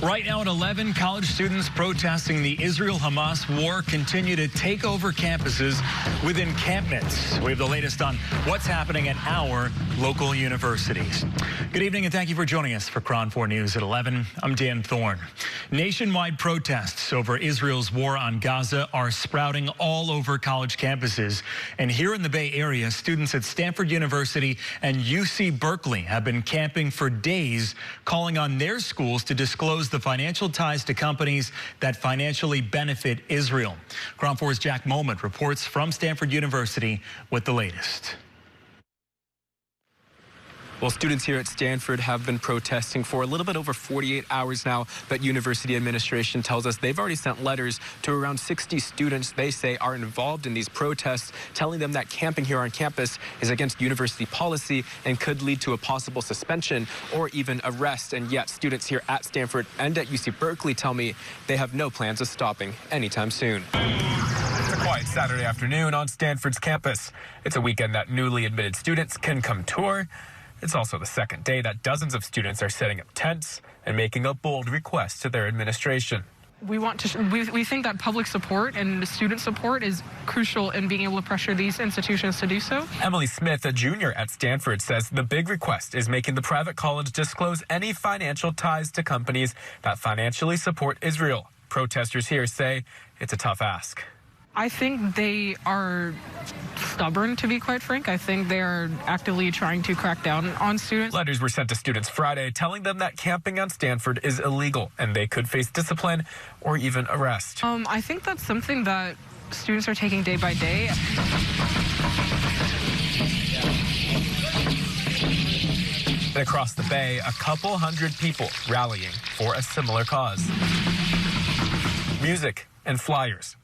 Right now at 11, college students protesting the Israel-Hamas war continue to take over campuses with encampments. We have the latest on what's happening at our local universities. Good evening and thank you for joining us for Chron 4 News at 11. I'm Dan Thorne. Nationwide protests over Israel's war on Gaza are sprouting all over college campuses. And here in the Bay Area, students at Stanford University and UC Berkeley have been camping for days, calling on their schools to disclose the financial ties to companies that financially benefit Israel. Chron 4's Jack Moment reports from Stanford University with the latest. Well, students here at Stanford have been protesting for a little bit over 48 hours now, but university administration tells us they've already sent letters to around 60 students they say are involved in these protests, telling them that camping here on campus is against university policy and could lead to a possible suspension or even arrest. And yet students here at Stanford and at UC Berkeley tell me they have no plans of stopping anytime soon. It's a quiet Saturday afternoon on Stanford's campus. It's a weekend that newly admitted students can come tour. It's also the second day that dozens of students are setting up tents and making a bold request to their administration. We think that public support and student support is crucial in being able to pressure these institutions to do so. Emily Smith, a junior at Stanford, says the big request is making the private college disclose any financial ties to companies that financially support Israel. Protesters here say it's a tough ask. I think they are stubborn, to be quite frank. I think they are actively trying to crack down on students. Letters were sent to students Friday telling them that camping on Stanford is illegal and they could face discipline or even arrest. I think that's something that students are taking day by day. Across the Bay, a couple hundred people rallying for a similar cause. Music and flyers.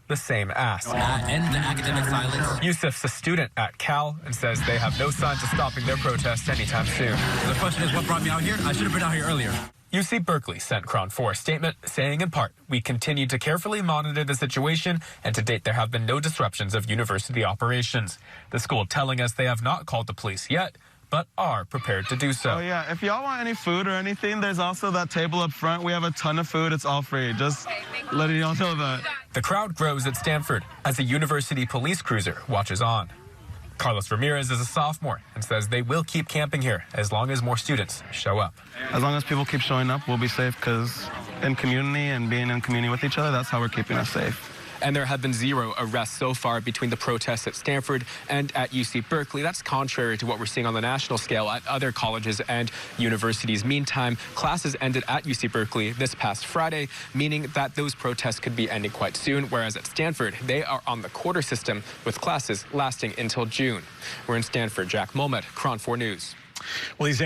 The same ask. End the academic silence. Yusuf's a student at Cal and says they have no signs of stopping their protests anytime soon. The question is, what brought me out here? I should have been out here earlier. UC Berkeley sent Chron 4 a statement saying in part, "We continue to carefully monitor the situation, and to date there have been no disruptions of university operations." The school telling us they have not called the police yet, but are prepared to do so. Oh yeah, if y'all want any food or anything, there's also that table up front. We have a ton of food. It's all free. Just letting y'all know that. The crowd grows at Stanford as a university police cruiser watches on. Carlos Ramirez is a sophomore and says they will keep camping here as long as more students show up. As long as people keep showing up, we'll be safe, because in community and being in community with each other, that's how we're keeping us safe. And there have been 0 arrests so far between the protests at Stanford and at UC Berkeley. That's contrary to what we're seeing on the national scale at other colleges and universities. Meantime, classes ended at UC Berkeley this past Friday, meaning that those protests could be ending quite soon, whereas at Stanford, they are on the quarter system with classes lasting until June. We're in Stanford. Jack Moment, Chron 4 News. Well, these